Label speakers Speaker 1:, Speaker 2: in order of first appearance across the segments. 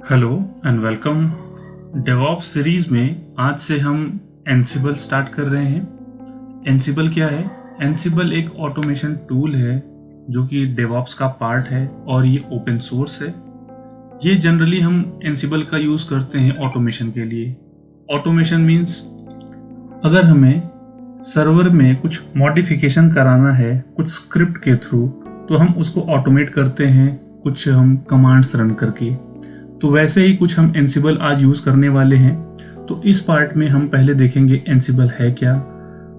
Speaker 1: Hello and welcome. DevOps series में आज से हम एनसिबल स्टार्ट कर रहे हैं। एनसिबल क्या है? एनसिबल एक ऑटोमेशन टूल है जो कि डेवॉप्स का पार्ट है और ये ओपन सोर्स है। ये जनरली हम एनसिबल का यूज़ करते हैं ऑटोमेशन के लिए। ऑटोमेशन मीन्स अगर हमें सर्वर में कुछ मॉडिफिकेशन कराना है कुछ स्क्रिप्ट के थ्रू, तो हम उसको ऑटोमेट करते हैं कुछ हम कमांड्स रन करके। तो वैसे ही कुछ हम एनसिबल आज यूज़ करने वाले हैं। तो इस पार्ट में हम पहले देखेंगे एनसिबल है क्या,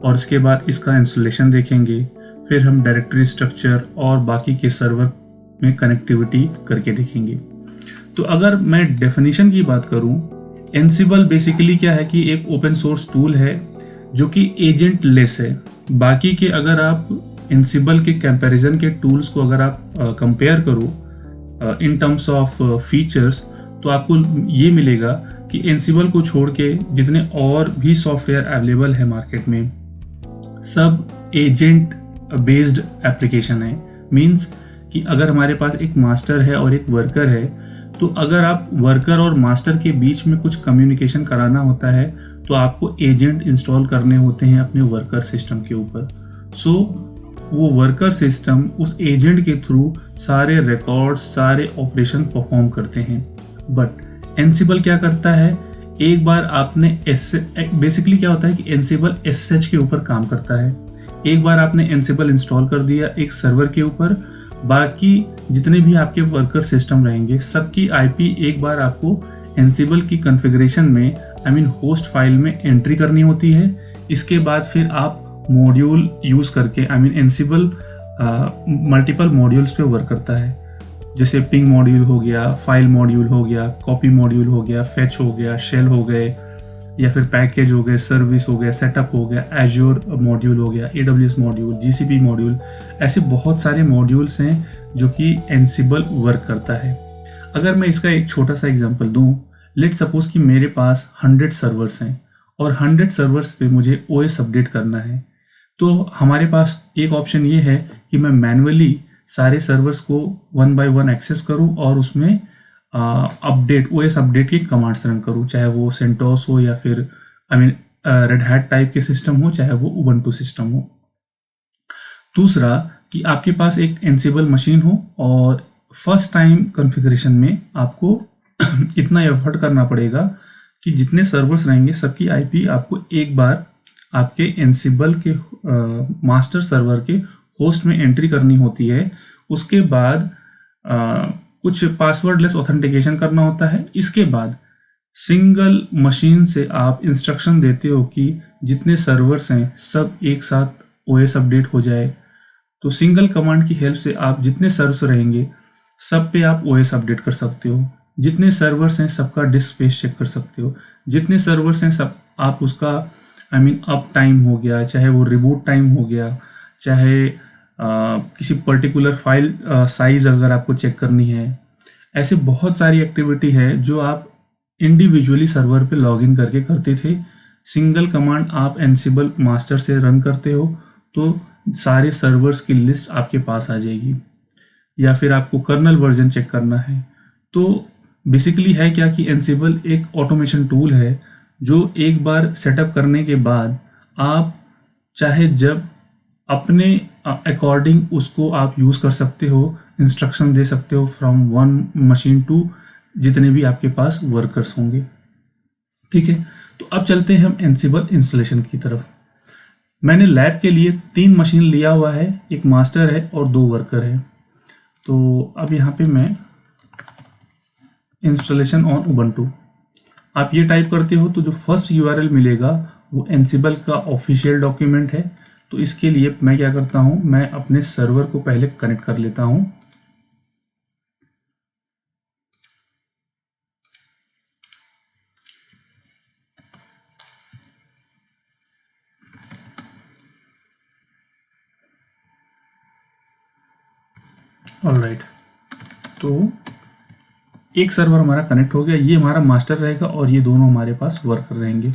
Speaker 1: और इसके बाद इसका इंस्टॉलेशन देखेंगे। फिर हम डायरेक्टरी स्ट्रक्चर और बाकी के सर्वर में कनेक्टिविटी करके देखेंगे। तो अगर मैं डेफिनेशन की बात करूं, एनसिबल बेसिकली क्या है कि एक ओपन सोर्स टूल है जो कि एजेंट लेस है। बाकी के अगर आप एनसिबल के कंपैरिजन के टूल्स को अगर आप कंपेयर करो इन टर्म्स ऑफ फीचर्स, तो आपको ये मिलेगा कि एनसिबल को छोड़ के जितने और भी सॉफ्टवेयर अवेलेबल है मार्केट में, सब एजेंट बेस्ड एप्लीकेशन है। मींस कि अगर हमारे पास एक मास्टर है और एक वर्कर है, तो अगर आप वर्कर और मास्टर के बीच में कुछ कम्युनिकेशन कराना होता है तो आपको एजेंट इंस्टॉल करने होते हैं अपने वर्कर सिस्टम के ऊपर। सो वो वर्कर सिस्टम उस एजेंट के थ्रू सारे रिकॉर्ड्स सारे ऑपरेशन परफॉर्म करते हैं। बट एनसिबल क्या करता है, एक बार आपने बेसिकली क्या होता है कि एनसिबल एसएसएच के ऊपर काम करता है। एक बार आपने एनसिबल इंस्टॉल कर दिया एक सर्वर के ऊपर, बाकी जितने भी आपके वर्कर सिस्टम रहेंगे सबकी आईपी एक बार आपको एनसिबल की कॉन्फ़िगरेशन में होस्ट फाइल में एंट्री करनी होती है। इसके बाद फिर आप मॉड्यूल यूज़ करके एनसिबल मल्टीपल मॉड्यूल्स पे वर्क करता है। जैसे पिंग मॉड्यूल हो गया, फाइल मॉड्यूल हो गया, कॉपी मॉड्यूल हो गया, फेच हो गया, शेल हो गए, या फिर पैकेज हो गए, सर्विस हो गया, सेटअप हो गया, एज्योर मॉड्यूल हो गया, AWS मॉड्यूल, GCP मॉड्यूल। ऐसे बहुत सारे मॉड्यूल्स हैं जो कि एनसिबल वर्क करता है। अगर मैं इसका एक छोटा सा एग्जांपल दूं, लेट सपोज कि मेरे पास 100 सर्वर्स हैं और 100 सर्वर्स पे मुझे OS अपडेट करना है। तो हमारे पास एक ऑप्शन ये है कि मैं मैन्युअली सारे सर्वर्स को वन बाय वन एक्सेस करूं और उसमें OS अपडेट की कमांड्स रन करूं, चाहे वो सेंटोस हो या फिर रेड हैट टाइप के सिस्टम हो, चाहे वो उबंटू सिस्टम हो। दूसरा कि आपके पास एक एनसिबल मशीन हो और फर्स्ट टाइम कॉन्फ़िगरेशन में आपको इतना एफर्ट करना पड़ेगा कि जितने सर्वर्स रहेंगे सबकी आईपी आपको एक बार आपके एनसिबल के मास्टर सर्वर के होस्ट में एंट्री करनी होती है। उसके बाद कुछ पासवर्डलेस ऑथेंटिकेशन करना होता है। इसके बाद सिंगल मशीन से आप इंस्ट्रक्शन देते हो कि जितने सर्वर्स हैं सब एक साथ OS अपडेट हो जाए। तो सिंगल कमांड की हेल्प से आप जितने सर्वर्स रहेंगे सब पे आप OS अपडेट कर सकते हो। जितने सर्वर्स हैं सबका डिस्क स्पेस चेक कर सकते हो। जितने सर्वर्स हैं सब आप उसका अप टाइम हो गया, चाहे वो रिबूट टाइम हो गया, चाहे किसी पर्टिकुलर फाइल साइज अगर आपको चेक करनी है, ऐसे बहुत सारी एक्टिविटी है जो आप इंडिविजुअली सर्वर पे लॉगिन करके करते थे। सिंगल कमांड आप एनसिबल मास्टर से रन करते हो तो सारे सर्वर्स की लिस्ट आपके पास आ जाएगी। या फिर आपको कर्नल वर्जन चेक करना है, तो बेसिकली है क्या कि एनसिबल एक ऑटोमेशन टूल है जो एक बार सेटअप करने के बाद आप चाहे जब अपने अकॉर्डिंग उसको आप यूज़ कर सकते हो, इंस्ट्रक्शन दे सकते हो फ्रॉम वन मशीन टू जितने भी आपके पास वर्कर्स होंगे। ठीक है, तो अब चलते हैं हम एनसिबल इंस्टॉलेशन की तरफ। मैंने लैब के लिए 3 मशीन लिया हुआ है, एक मास्टर है और 2 वर्कर है। तो अब यहाँ पे मैं इंस्टॉलेशन ऑन उबंटू आप ये टाइप करते हो तो जो फर्स्ट URL मिलेगा वो एनसिबल का ऑफिशियल डॉक्यूमेंट है। तो इसके लिए मैं क्या करता हूँ, मैं अपने सर्वर को पहले कनेक्ट कर लेता हूँ। ऑलराइट, तो एक सर्वर हमारा कनेक्ट हो गया, ये हमारा मास्टर रहेगा और ये दोनों हमारे पास वर्कर रहेंगे।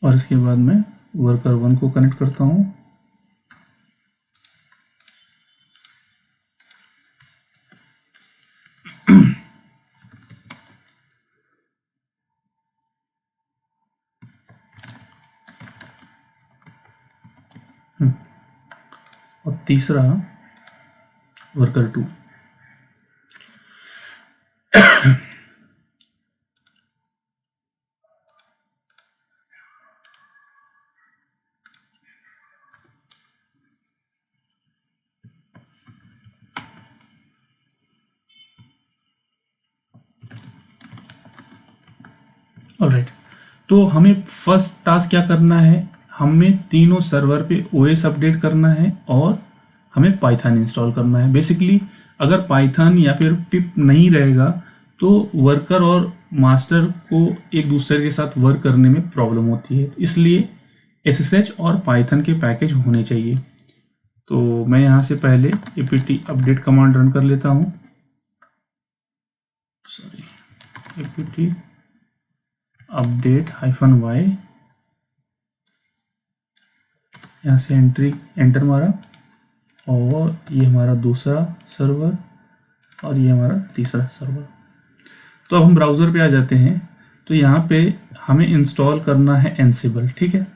Speaker 1: और इसके बाद मैं वर्कर 1 को कनेक्ट करता हूँ। और तीसरा वर्कर 2। ऑलराइट, तो हमें फर्स्ट टास्क क्या करना है, हमें तीनों सर्वर पे ओएस अपडेट करना है और हमें पाइथन इंस्टॉल करना है। बेसिकली अगर पाइथन या फिर पिप नहीं रहेगा तो वर्कर और मास्टर को एक दूसरे के साथ वर्क करने में प्रॉब्लम होती है, इसलिए SSH और पाइथन के पैकेज होने चाहिए। तो मैं यहाँ से पहले apt अपडेट कमांड रन कर लेता हूँ। सॉरी, apt अपडेट -y, यहाँ से एंटर मारा और ये हमारा दूसरा सर्वर और ये हमारा तीसरा सर्वर। तो अब हम ब्राउज़र पे आ जाते हैं। तो यहाँ पे हमें इंस्टॉल करना है एनसिबल, ठीक है।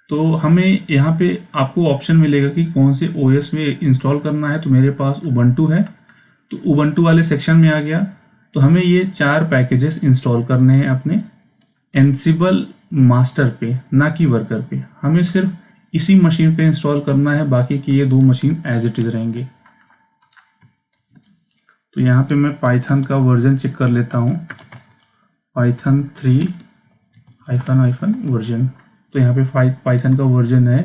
Speaker 1: तो हमें यहाँ पे आपको ऑप्शन मिलेगा कि कौन से OS में इंस्टॉल करना है। तो मेरे पास उबंटू है, तो उबंटू वाले सेक्शन में आ गया। तो हमें ये 4 पैकेजेस इंस्टॉल करने हैं अपने एनसिबल मास्टर पे, ना कि वर्कर पे। हमें सिर्फ इसी मशीन पे इंस्टॉल करना है, बाकी की ये 2 मशीन एज इट इज़ रहेंगे। तो यहाँ पे मैं पाइथन का वर्जन चेक कर लेता हूँ, पाइथन 3 वर्जन। तो यहाँ पे पाइथन का वर्जन है,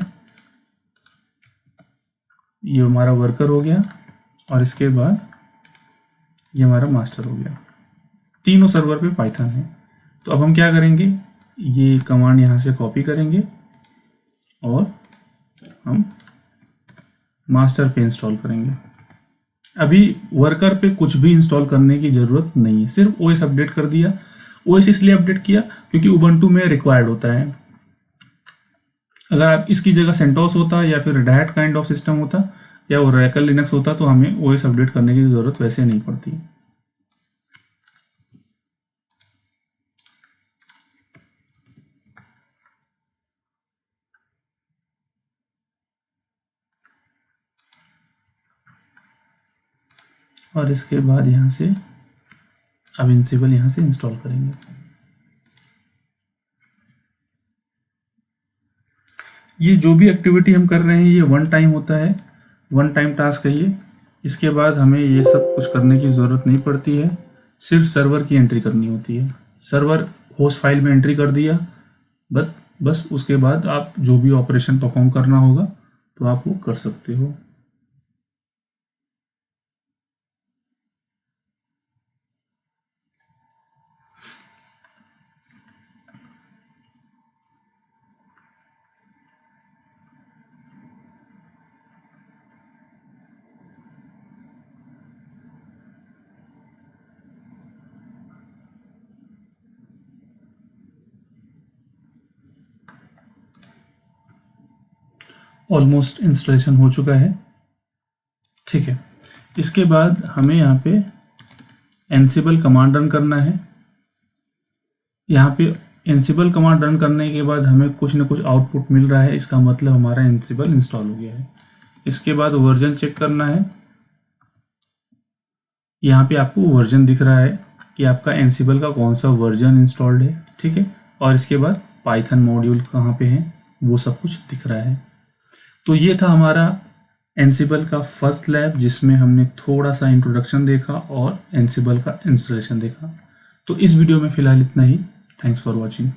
Speaker 1: ये हमारा वर्कर हो गया और इसके बाद ये हमारा मास्टर हो गया। तीनों सर्वर पे पाइथन है। तो अब हम क्या करेंगे, ये कमांड यहाँ से कॉपी करेंगे और हम मास्टर पे इंस्टॉल करेंगे। अभी वर्कर पे कुछ भी इंस्टॉल करने की ज़रूरत नहीं है, सिर्फ OS अपडेट कर दिया। OS इसलिए अपडेट किया क्योंकि उबंटू में रिक्वायर्ड होता है। अगर आप इसकी जगह सेंटोस होता या फिर red hat kind of system होता या ओरेकल लिनक्स होता तो हमें OS अपडेट करने की ज़रूरत वैसे नहीं पड़ती। और इसके बाद यहाँ से अब एनसिबल यहाँ से इंस्टॉल करेंगे। ये जो भी एक्टिविटी हम कर रहे हैं ये 1 टाइम होता है, 1 टाइम टास्क है ये। इसके बाद हमें ये सब कुछ करने की ज़रूरत नहीं पड़ती है, सिर्फ सर्वर की एंट्री करनी होती है। सर्वर होस्ट फाइल में एंट्री कर दिया बस उसके बाद आप जो भी ऑपरेशन परफॉर्म करना होगा तो आप वो कर सकते हो। ऑलमोस्ट इंस्टॉलेशन हो चुका है, ठीक है। इसके बाद हमें यहाँ पे एनसिबल कमांड रन करना है। यहाँ पे एनसिबल कमांड रन करने के बाद हमें कुछ ना कुछ आउटपुट मिल रहा है, इसका मतलब हमारा एनसिबल इंस्टॉल हो गया है। इसके बाद वर्जन चेक करना है। यहाँ पे आपको वर्जन दिख रहा है कि आपका एनसिबल का कौन सा वर्जन इंस्टॉल्ड है, ठीक है। और इसके बाद पाइथन मॉड्यूल कहाँ पे है वो सब कुछ दिख रहा है। तो ये था हमारा एनसिबल का फर्स्ट लैब, जिसमें हमने थोड़ा सा इंट्रोडक्शन देखा और एनसिबल का इंस्टॉलेशन देखा। तो इस वीडियो में फ़िलहाल इतना ही। Thanks for watching.